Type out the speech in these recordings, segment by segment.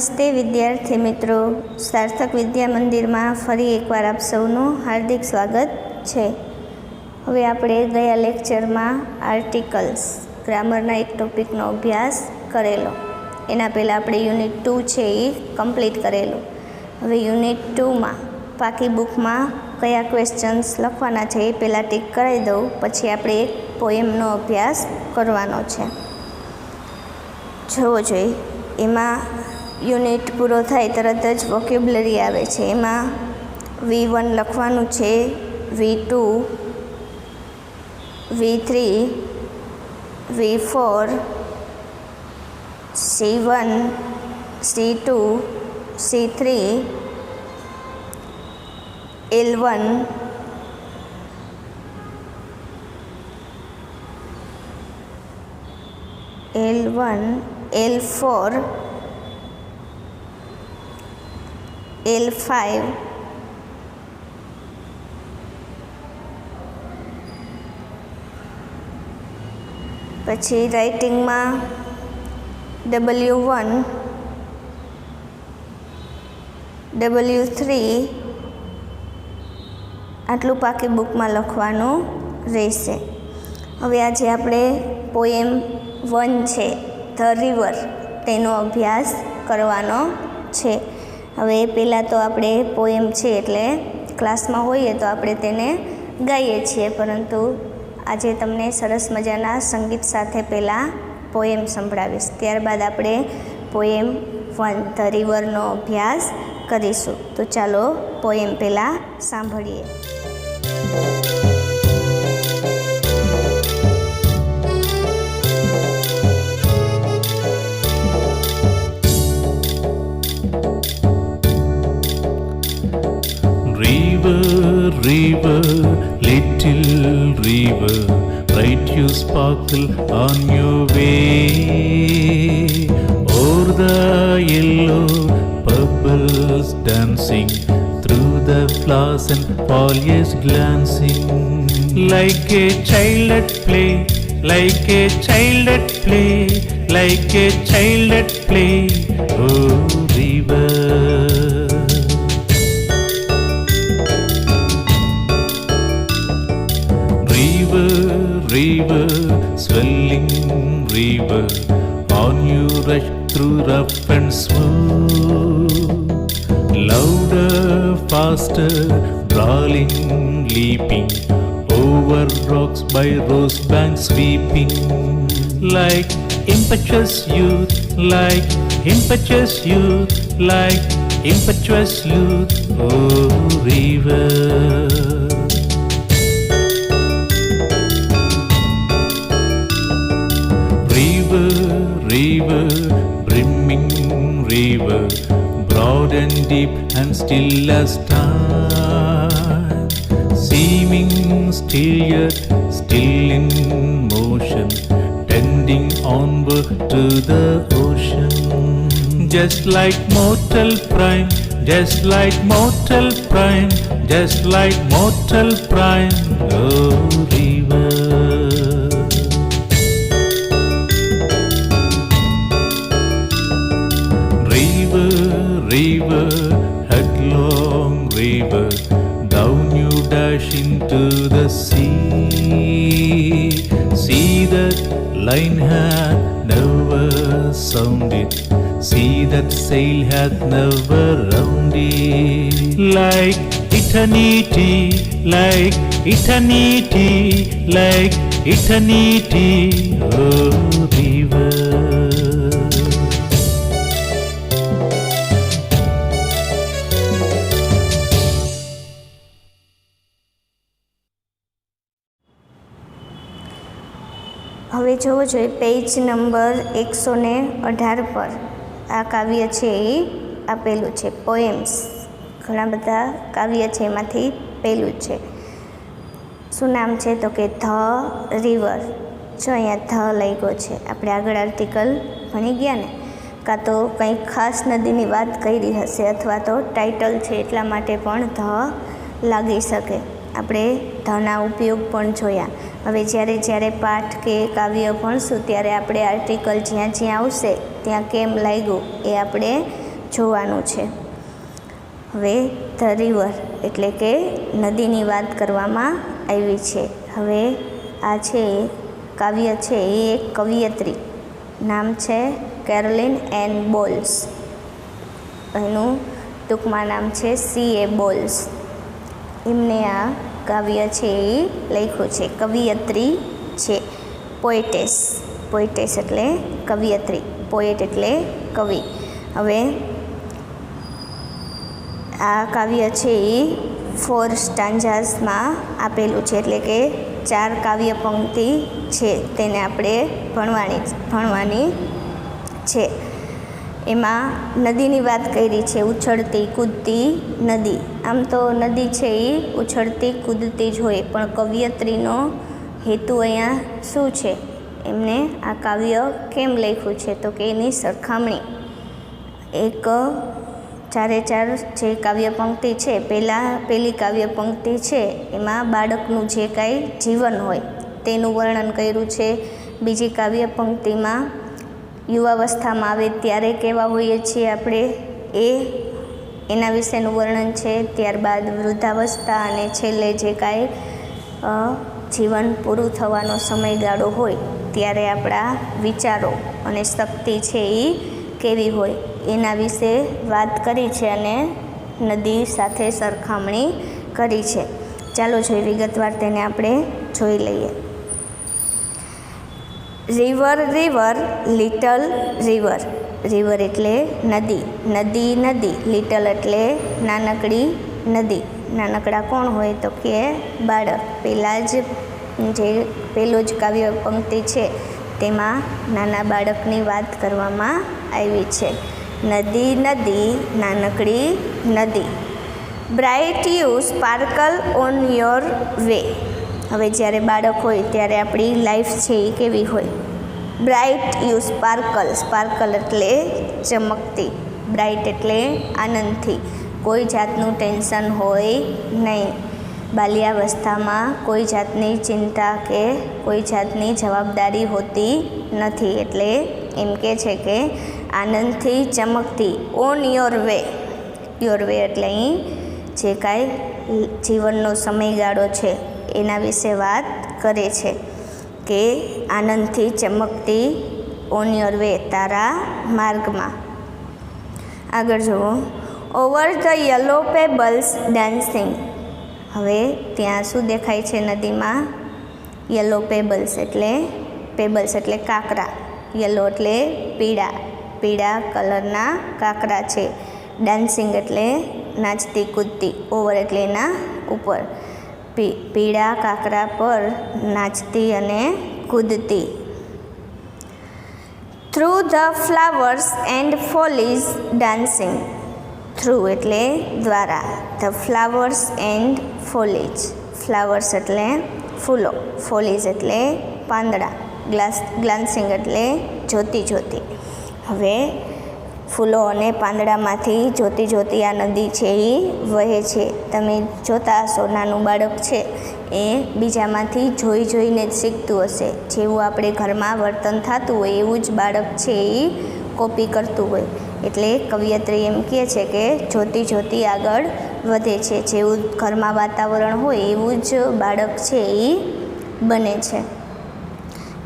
નમસ્તે વિદ્યાર્થી મિત્રો, સાર્થક વિદ્યા મંદિરમાં ફરી એકવાર આપ સૌનું હાર્દિક સ્વાગત છે. હવે આપણે ગયા લેક્ચરમાં આર્ટિકલ્સ ગ્રામરના એક ટોપિકનો અભ્યાસ કરેલો. એના પહેલાં આપણે યુનિટ 2 છે એ કમ્પ્લીટ કરેલું. હવે યુનિટ 2માં પાકી બુકમાં કયા ક્વેશ્ચન્સ લખવાના છે એ પહેલાં ટીક કરાવી દઉં, પછી આપણે એક પોએમનો અભ્યાસ કરવાનો છે. જોવો જોઈએ, એમાં યુનિટ પૂરો થાય તરત જ વોકેબ્યુલરી આવે છે. એમાં V1 લખવાનું છે, V2, V3, V4, C1, C2, C3, L1, L1, L4, L5, પછી રાઇટિંગમાં W1, W3 આટલું પાકી બુકમાં લખવાનું રહેશે. હવે આજે આપણે પોએમ 1 છે ધ રિવર, તેનો અભ્યાસ કરવાનો છે. હવે પહેલાં તો આપણે પોએમ છે એટલે ક્લાસમાં હોઈએ તો આપણે તેને ગાઈએ છીએ, પરંતુ આજે તમને સરસ મજાના સંગીત સાથે પહેલાં પોએમ સંભળાવીશ. ત્યારબાદ આપણે પોએમ 1 ધ રિવરનો અભ્યાસ કરીશું. તો ચાલો પોએમ પહેલાં સાંભળીએ. River, little river, bright you sparkle on your way. O'er the yellow pebbles dancing, through the flowers and foliage glancing. Like a child at play, like a child at play, like a child at play. Oh river. River, swelling river, on you rush through rough and smooth. Louder, faster, brawling, leaping, over rocks by rose banks sweeping. Like impetuous youth, like impetuous youth, like impetuous youth. Oh river. River, brimming river, broad and deep and still as time, seeming still yet still in motion, tending onward to the ocean. Just like mortal prime, just like mortal prime, just like mortal prime. Oh river. River, headlong river, down you dash into the sea. See that line hath never sounded, see that sail hath never rounded. Like eternity, like eternity, like eternity. Oh river. હવે જોવો જોઈએ, page number 118 પર આ કાવ્ય છે એ આપેલું છે. Poems ઘણા બધા કાવ્ય છે, એમાંથી પહેલું છે. શું નામ છે તો કે ધ રિવર. જો અહીંયા ધ લાગ્યો છે, આપણે આગળ આર્ટિકલ ભણી ગયા ને, કાં તો કંઈક ખાસ નદીની વાત કરી હશે, અથવા તો ટાઇટલ છે એટલા માટે પણ ધ લાગી શકે. આપણે ધના ઉપયોગ પણ જોયા. હવે જ્યારે પાઠ કે કાવ્ય ભણશું ત્યારે આપણે આર્ટિકલ જ્યાં આવશે ત્યાં કેમ લાગ્યું એ આપણે જોવાનું છે. હવે ધ રિવર એટલે કે નદીની વાત કરવામાં આવી છે. હવે આ છે કાવ્ય છે એ એક કવિયત્રી, નામ છે કેરોલિન એન બોલ્સ. એનું ટૂંકમાં નામ છે C.A. બોલ્સ. એમને આ કાવ્ય છે એ લખ્યું છે. કવિયત્રી છે, પોએટેસ એટલે કવિયત્રી, પોએટ એટલે કવિ. હવે આ કાવ્ય છે એ 4 સ્ટાન્જાસમાં આપેલું છે, એટલે કે 4 કાવ્ય પંક્તિ છે, તેને આપણે ભણવાની છે. એમાં નદીની વાત કરી છે, ઉછળતી કૂદતી નદી. આમ તો નદી છે એ ઉછળતી કૂદતી જ હોય, પણ કવિયત્રીનો હેતુ અહીંયા શું છે, એમને આ કાવ્ય કેમ લખ્યું છે, તો કે એની સરખામણી એક 4 જે કાવ્ય પંક્તિ છે, પહેલી કાવ્ય પંક્તિ છે એમાં બાળકનું જે કાંઈ જીવન હોય તેનું વર્ણન કર્યું છે. બીજી કાવ્ય પંક્તિમાં યુવાવસ્થામાં આવે ત્યારે કેવા હોઈએ છીએ આપણે એના વિશેનું વર્ણન છે. ત્યારબાદ વૃદ્ધાવસ્થા અને છેલ્લે જે કાંઈ જીવન પૂરું થવાનો સમયગાળો હોય ત્યારે આપણા વિચારો અને શક્તિ છે એ કેવી હોય એના વિશે વાત કરી છે અને નદી સાથે સરખામણી કરી છે. ચાલો જોઈએ વિગતવાર તેને આપણે જોઈ લઈએ. River river little river. River એટલે નદી, નદી. લિટલ એટલે નાનકડી નદી. નાનકડા કોણ હોય તો કે બાળક. પહેલું જ કાવ્ય પંક્તિ છે તેમાં નાના બાળકની વાત કરવામાં આવી છે. નદી નાનકડી નદી. Bright you sparkle on your way. હવે જ્યારે બાળક હોય ત્યારે આપણી લાઈફ છે એ કેવી હોય? બ્રાઇટ યુ સ્પાર્કલ એટલે ચમકતી, બ્રાઇટ એટલે આનંદથી, કોઈ જાતનું ટેન્શન હોય નહીં. બાલ્યાવસ્થામાં કોઈ જાતની ચિંતા કે કોઈ જાતની જવાબદારી હોતી નથી, એટલે એમ કે છે કે આનંદથી ચમકતી. ઓન યોર વે એટલે અહીં જે કાંઈ જીવનનો સમયગાળો છે એના વિશે વાત કરે છે કે આનંદથી ચમકતી ઓન યોર વે, તારા માર્ગમાં. આગળ જુઓ. Over the yellow pebbles dancing. હવે ત્યાં શું દેખાય છે નદીમાં? યલો પેબલ્સ એટલે કાંકરા. યલો એટલે પીળા કલરના કાંકરા છે. ડાન્સિંગ એટલે નાચતી કૂદતી. ઓવર એટલે એના ઉપર. પીળા કાંકરા પર નાચતી અને કૂદતી. Through the flowers and foliage dancing. Through એટલે દ્વારા, the flowers and foliage. Flowers એટલે ફૂલો, ફોલીઝ એટલે પાંદડા, ગ્લાન્સિંગ એટલે જોતી. હવે ફૂલો અને પાંદડામાંથી જોતી આ નદી છે એ વહે છે. તમે જોતા હશો નાનું બાળક છે એ બીજામાંથી જોઈને જ શીખતું હશે. જેવું આપણે ઘરમાં વર્તન થતું હોય એવું જ બાળક છે એ કોપી કરતું હોય. એટલે કવિયત્રી એમ કહે છે કે જોતી આગળ વધે છે. જેવું ઘરમાં વાતાવરણ હોય એવું જ બાળક છે એ બને છે.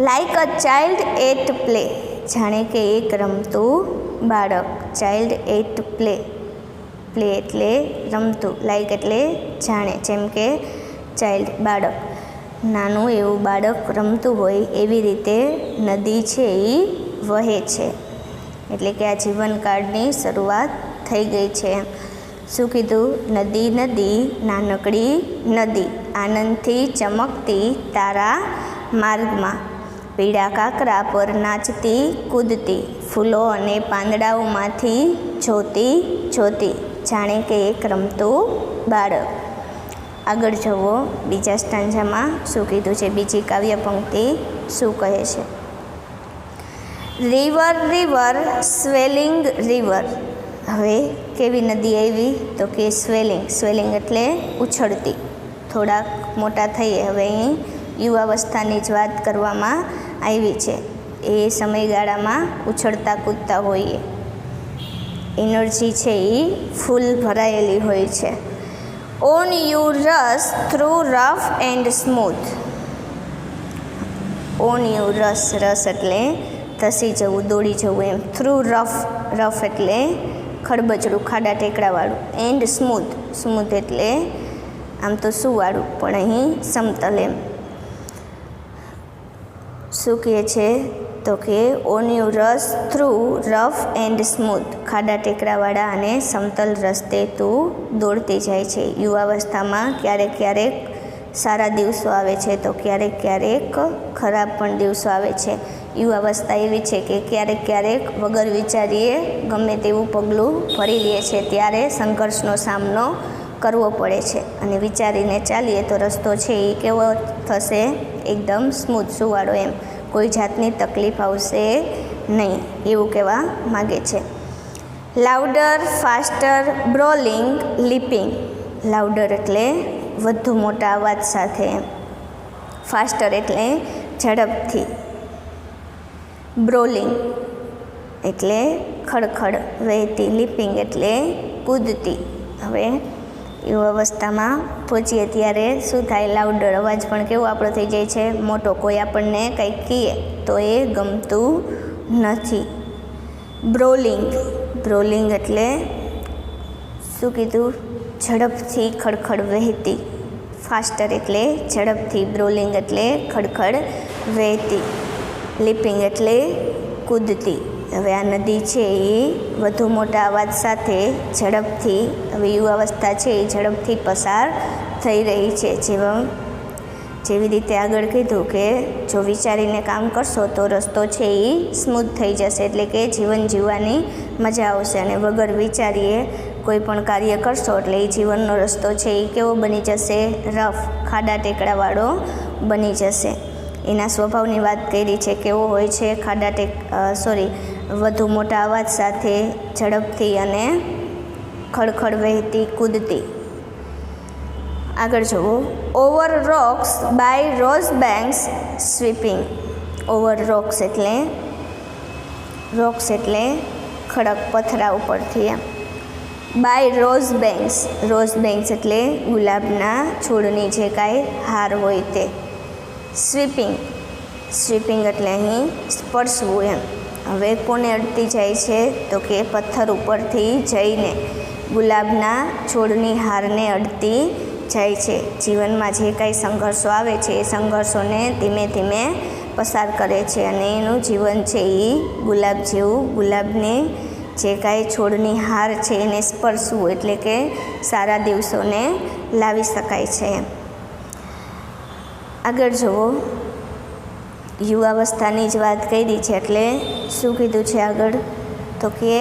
Like a child at play. જાણે કે એક રમતું બાળક. ચાઇલ્ડ એટ પ્લે એટલે રમતું, લાઈક એટલે જાણે. જેમ કે ચાઇલ્ડ બાળક, નાનું એવું બાળક રમતું હોય એવી રીતે નદી છે એ વહે છે. એટલે કે આ જીવનકાળની શરૂઆત થઈ ગઈ છે. શું કીધું? નદી નાનકડી નદી, આનંદથી ચમકતી તારા માર્ગમાં. પીળા કાંકરા પર નાચતી કૂદતી, ફૂલો અને પાંદડાઓમાંથી જોતી, જાણે કે એક રમતું બાળક. આગળ જુઓ બીજા સ્ટાન્જામાં શું કીધું છે, બીજી કાવ્ય પંક્તિ શું કહે છે. River swelling river. હવે કેવી નદી આવી તો કે સ્વેલિંગ એટલે ઉછળતી. થોડાક મોટા થઈએ, હવે અહીં યુવાવસ્થાની જ વાત કરવામાં આવી છે. એ સમયગાળામાં ઉછળતા કૂદતા હોઈએ. એનર્જી છે એ ફૂલ ભરાયેલી હોય છે. ઓન યુ રસ through rough and smooth. On you રસ એટલે ધસી જવું, દોડી જવું એમ. થ્રુ રફ એટલે ખડબચડું, ખાડા ટેકરાવાળું. એન્ડ સ્મૂથ એટલે આમ તો સુવાળું પણ અહીં સમતલ એમ. શું કહે છે તો કે ઓન યુ રસ થ્રુ રફ એન્ડ સ્મૂથ, ખાડા ટેકરાવાળા અને સમતલ રસ્તે તું દોડતી જાય છે. યુવાવસ્થામાં ક્યારેક સારા દિવસો આવે છે તો ક્યારેક ખરાબ પણ દિવસો આવે છે. યુવાવસ્થા એવી છે કે ક્યારેક વગર વિચારીએ ગમે તેવું પગલું ભરી લે છે, ત્યારે સંઘર્ષનો સામનો કરવો પડે છે. અને વિચારીને ચાલીએ તો રસ્તો છે એ કેવો થશે? એકદમ સ્મૂથ, સુવાળો એમ. કોઈ જાતની તકલીફ આવશે નહીં, એવું કહેવા માગે છે. Louder, faster, brawling, leaping. Louder એટલે વધુ મોટા અવાજ સાથે એમ. ફાસ્ટર એટલે ઝડપથી. બ્રોલિંગ એટલે ખડખડ વહેતી. લીપિંગ એટલે કૂદતી. હવે યુવાવસ્થામાં પહોંચીએ ત્યારે શું થાય? લાઉડર, અવાજ પણ કેવો આપણો થઈ જાય છે? મોટો. કોઈ આપણને કંઈક કહે તો એ ગમતું નથી. બ્રોલિંગ એટલે શું કીધું? ઝડપથી ખડખડ વહેતી. ફાસ્ટર એટલે ઝડપથી. બ્રોલિંગ એટલે ખડખડ વહેતી. લીપિંગ એટલે કૂદતી. હવે આ નદી છે એ વધુ મોટા અવાજ સાથે ઝડપથી, હવે યુવાવસ્થા છે એ ઝડપથી પસાર થઈ રહી છે. જેવી રીતે આગળ કીધું કે જો વિચારીને કામ કરશો તો રસ્તો છે એ સ્મૂથ થઈ જશે, એટલે કે જીવન જીવવાની મજા આવશે. અને વગર વિચારીએ કોઈ પણ કાર્ય કરશો એટલે એ જીવનનો રસ્તો છે એ કેવો બની જશે? રફ, ખાડા ટેકડાવાળો બની જશે. એના સ્વભાવની વાત કરી છે, કેવો હોય છે? વધુ મોટા અવાજ સાથે ઝડપથી અને ખડખડ વહેતી, કૂદતી. આગળ જુઓ. Over rocks by rose banks sweeping. Over rocks એટલે ખડક પથરા ઉપરથી એમ. બાય રોઝ બેન્ક્સ એટલે ગુલાબના છોડની જે કાંઈ હાર હોય તે. સ્વીપિંગ એટલે અહીં સ્પર્શવું એમ. હવે કોને અડતી જાય છે તો કે પથ્થર ઉપરથી જઈને ગુલાબના છોડની હારને અડતી જાય છે. જીવનમાં જે કાંઈ સંઘર્ષો આવે છે એ સંઘર્ષોને ધીમે ધીમે પસાર કરે છે અને એનું જીવન છે એ ગુલાબ જેવું, ગુલાબને જે કાંઈ છોડની હાર છે એને સ્પર્શવું એટલે કે સારા દિવસોને લાવી શકાય છે. આગળ જુઓ. યુવાવસ્થાની જ વાત કરી છે એટલે શું કીધું છે આગળ તો કે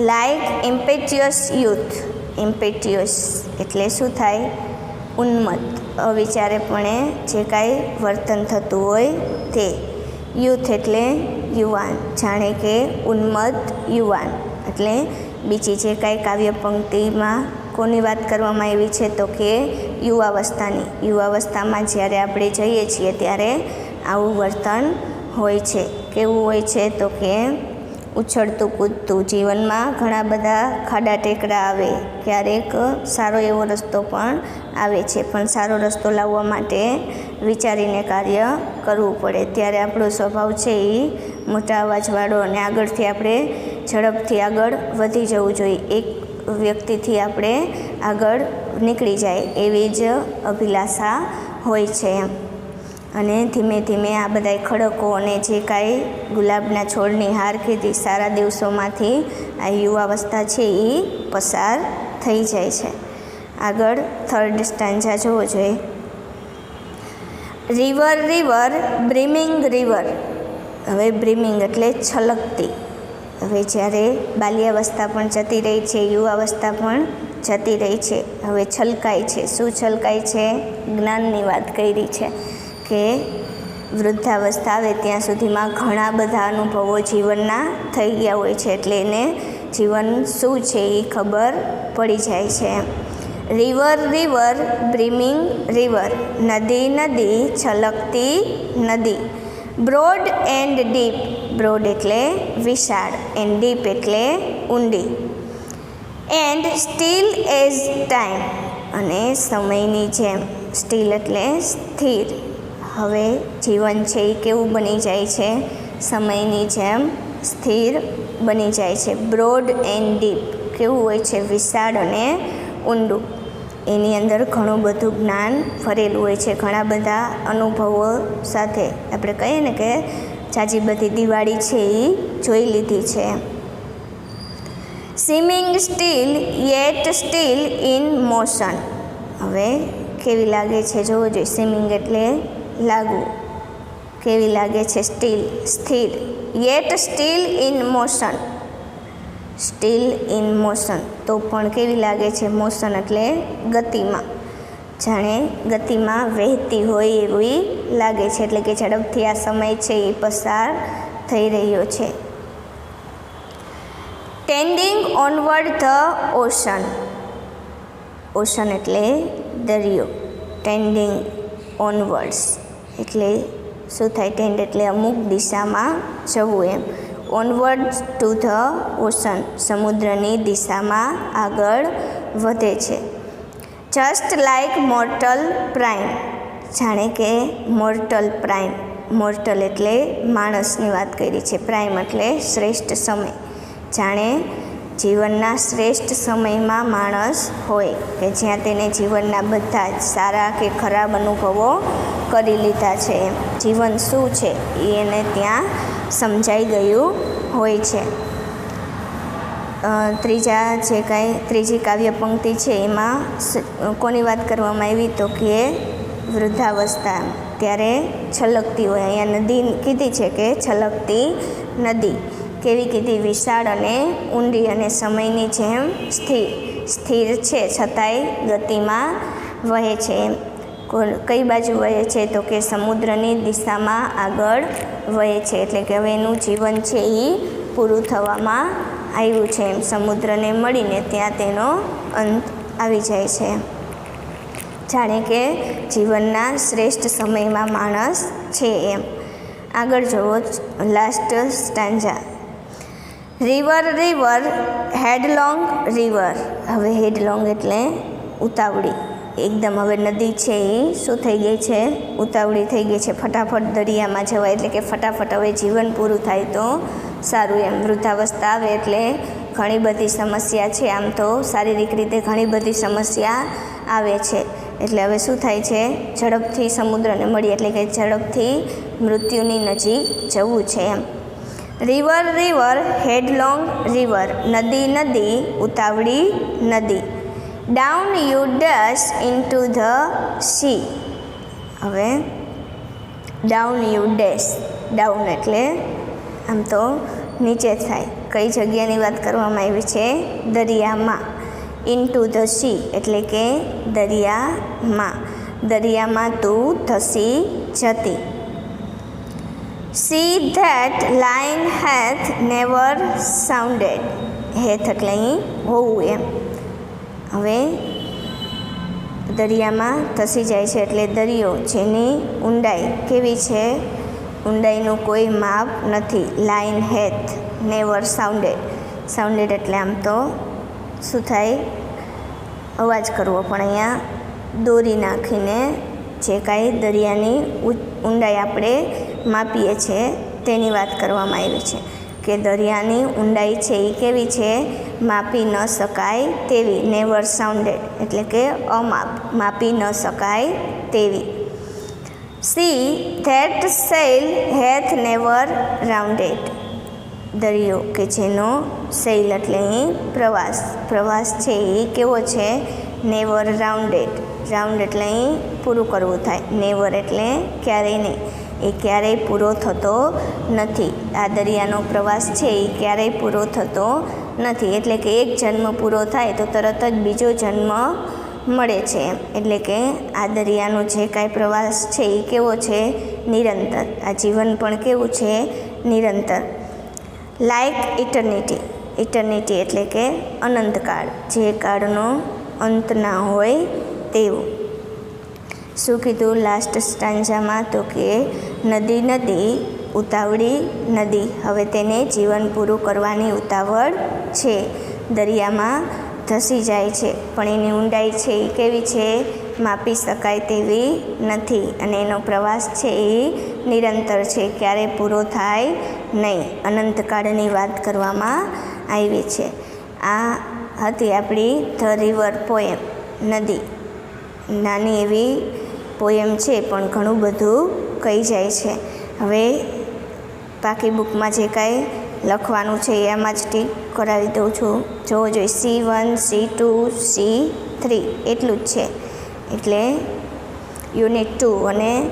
લાઇક ઇમ્પેચ્યુઅસ યુથ. ઇમ્પેચ્યુઅસ એટલે શું થાય? ઉન્મત્ત, અવિચારેપણે જે કાંઈ વર્તન થતું હોય તે. યુથ એટલે યુવાન, જાણે કે ઉન્મત્ત યુવાન. એટલે બીજી જે કાંઈ કાવ્ય પંક્તિમાં કોની વાત કરવામાં આવી છે તો કે યુવાવસ્થાની. યુવાવસ્થામાં જ્યારે આપણે જઈએ છીએ ત્યારે આવું વર્તન હોય છે. કેવું હોય છે તો કે ઉછળતું કૂદતું. જીવનમાં ઘણા બધા ખાડા ટેકરા આવે, ક્યારેક સારો એવો રસ્તો પણ આવે છે, પણ સારો રસ્તો લાવવા માટે વિચારીને કાર્ય કરવું પડે. ત્યારે આપણો સ્વભાવ છે એ મોટા અવાજવાળો અને આગળથી આપણે ઝડપથી આગળ વધી જવું જોઈએ. એક વ્યક્તિથી આપણે આગળ નીકળી જાય એવી જ અભિલાષા હોય છે એમ. અને ધીમે ધીમે આ બધાય ખડકો અને જે કાંઈ ગુલાબના છોડની હાર કીધી સારા દિવસોમાંથી આ યુવાવસ્થા છે એ પસાર થઈ જાય છે. આગળ થર્ડ સ્ટાન્જા જોવો જોઈએ. River brimming river. હવે બ્રીમિંગ એટલે છલકતી. હવે જ્યારે બાલ્યાવસ્થા પણ જતી રહી છે, યુવાવસ્થા પણ જતી રહી છે, હવે છલકાય છે. શું છલકાય છે? જ્ઞાનની વાત કરી છે કે વૃદ્ધાવસ્થા આવે ત્યાં સુધીમાં ઘણા બધા અનુભવો જીવનના થઈ ગયા હોય છે, એટલે એને જીવન શું છે એ ખબર પડી જાય છે. River brimming river. નદી છલકતી નદી. Broad and deep. બ્રોડ એટલે વિશાળ, એન્ડ ડીપ એટલે ઊંડી. એન્ડ સ્ટીલ એઝ ટાઈમ, અને સમયની જેમ. સ્ટીલ એટલે સ્થિર. હવે જીવન છે એ કેવું બની જાય છે? સમયની જેમ સ્થિર બની જાય છે. બ્રોડ એન્ડ ડીપ કેવું હોય છે? વિશાળ અને ઊંડું. એની અંદર ઘણું બધું જ્ઞાન ભરેલું હોય છે, ઘણા બધા અનુભવો સાથે. આપણે કહીએ ને કે જાજી બધી દિવાળી છે એ જોઈ લીધી છે. Seeming still yet still in motion. હવે કેવી લાગે છે જોવો જોઈએ. સીમિંગ એટલે લાગવું. કેવી લાગે છે? સ્ટીલ સ્થિર. Yet still in motion. Steel in motion તો પણ કેવી લાગે છે? મોશન એટલે ગતિમાં, જાણે ગતિમાં વહેતી હોય એવી લાગે છે, એટલે કે ઝડપથી આ સમય છે એ પસાર થઈ રહ્યો છે. Tending onward the ocean. Ocean એટલે દરિયો. ટેન્ડિંગ ઓનવર્ડ્સ એટલે શું થાય? ટેન્ડ એટલે અમુક દિશામાં જવું એમ. ઓનવર્ડ ટુ ધ ઓશન સમુદ્રની દિશામાં આગળ વધે છે. Just like mortal prime. જાણે કે મોર્ટલ પ્રાઇમ. મોર્ટલ એટલે માણસની વાત કરી છે, પ્રાઇમ એટલે શ્રેષ્ઠ સમય. જાણે જીવનના શ્રેષ્ઠ સમયમાં માણસ હોય કે જ્યાં તેને જીવનના બધા જ સારા કે ખરાબ અનુભવો કરી લીધા છે. એમ જીવન શું છે એ એને ત્યાં સમજાઈ ગયું હોય છે. ત્રીજી કાવ્ય પંક્તિ છે એમાં કોની વાત કરવામાં આવી? તો કે વૃદ્ધાવસ્થા. ત્યારે છલકતી હોય. અહીંયા નદી કીધી છે કે છલકતી નદી. કેવી કીધી? વિશાળ અને ઊંડી અને સમયની જેમ સ્થિર. સ્થિર છે છતાંય ગતિમાં વહે છે. એમ કઈ બાજુ વહે છે? તો કે સમુદ્રની દિશામાં આગળ વહે છે. એટલે કે હવે એનું જીવન છે એ પૂરું થવામાં આવ્યું છે. એમ સમુદ્રને મળીને ત્યાં તેનો અંત આવી જાય છે. જાણે કે જીવનના શ્રેષ્ઠ સમયમાં માણસ છે એમ. આગળ જુઓ last stanza. River river headlong river. હવે હેડલોંગ એટલે ઉતાવળી. એકદમ હવે નદી છે એ શું થઈ ગઈ છે? ઉતાવળી થઈ ગઈ છે. ફટાફટ દરિયામાં જવાય, એટલે કે ફટાફટ હવે જીવન પૂરું થાય તો સારું એમ. વૃદ્ધાવસ્થા આવે એટલે ઘણી બધી સમસ્યા છે. આમ તો શારીરિક રીતે ઘણી બધી સમસ્યા આવે છે. એટલે હવે શું થાય છે? ઝડપથી સમુદ્રને મળી, એટલે કે ઝડપથી મૃત્યુની નજીક જવું છે એમ. River river headlong river. નદી નદી ઉતાવળી નદી. Down you dash into the sea. હવે ડાઉન યુ ડેશ. ડાઉન એટલે આમ તો નીચે થાય. કઈ જગ્યાની વાત કરવામાં આવી છે? દરિયામાં. ઇન્ટુ ધ સી એટલે કે દરિયામાં. દરિયામાં તું ધસી જતી. Sea that line hath never sounded. Hath એટલે અહીં હોવું એમ. હવે દરિયામાં ધસી જાય છે એટલે દરિયો જેની ઊંડાઈ કેવી છે? ઊંડાઈનું કોઈ માપ નથી. Line hath never સાઉન્ડેડ. સાઉન્ડેડ એટલે આમ તો શું થાય? અવાજ કરવો. પણ અહીંયા દોરી નાખીને જે કાંઈ દરિયાની ઊંડાઈ આપણે માપીએ છીએ તેની વાત કરવામાં આવી છે કે દરિયાની ઊંડાઈ છે એ કેવી છે? માપી ન શકાય તેવી. નેવર સાઉન્ડેડ એટલે કે અમાપ, માપી ન શકાય તેવી. Sea that sail hath never rounded. દરિયો કે જેનો સેલ એટલે અહીં પ્રવાસ. પ્રવાસ છે એ કેવો છે? Never rounded. રાઉન્ડ એટલે અહીં પૂરું કરવું થાય. નેવર એટલે ક્યારેય નહીં. એ ક્યારેય પૂરો થતો નથી. આ દરિયાનો પ્રવાસ છે એ ક્યારેય પૂરો થતો નથી. એટલે કે એક જન્મ પૂરો થાય તો તરત જ બીજો જન્મ મળે છે. એટલે કે આ દરિયાનો જે કાંઈ પ્રવાસ છે એ કેવો છે? નિરંતર. આ જીવન પણ કેવું છે? નિરંતર. Like eternity. ઇટર્નિટી એટલે કે અનંતકાળ, જે કાળનો અંત ના હોય તેવું. શું કીધું લાસ્ટ સ્ટાન્જામાં? તો કે નદી નદી ઉતાવળી નદી, હવે તેને જીવન પૂરું કરવાની ઉતાવળ છે. દરિયામાં ધસી જાય છે પણ એની ઊંડાઈ છે એ કેવી છે? માપી શકાય તેવી નથી, અને એનો પ્રવાસ છે એ નિરંતર છે, ક્યારે પૂરો થાય નહીં. અનંતકાળની વાત કરવામાં આવી છે. આ હતી આપણી ધ રિવર પોએમ, નદી. નાની એવી પોએમ છે પણ ઘણું બધું કહી જાય છે. હવે બાકી બુકમાં જે કાંઈ લખવાનું છે એ આમાં જ ટીક કરાવી દઉં છું. જોવો જોઈએ C1, C2, C3 એટલું જ છે. એટલે યુનિટ 2 અને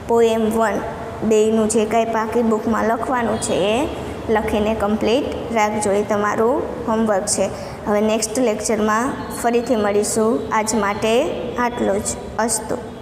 પોએમ 1 બેયનું જે કાંઈ પાકી બુકમાં લખવાનું છે એ લખીને કમ્પ્લીટ રાખજો. એ તમારું હોમવર્ક છે. હવે નેક્સ્ટ લેક્ચરમાં ફરીથી મળીશું. આજ માટે આટલું જ. અસ્તુ.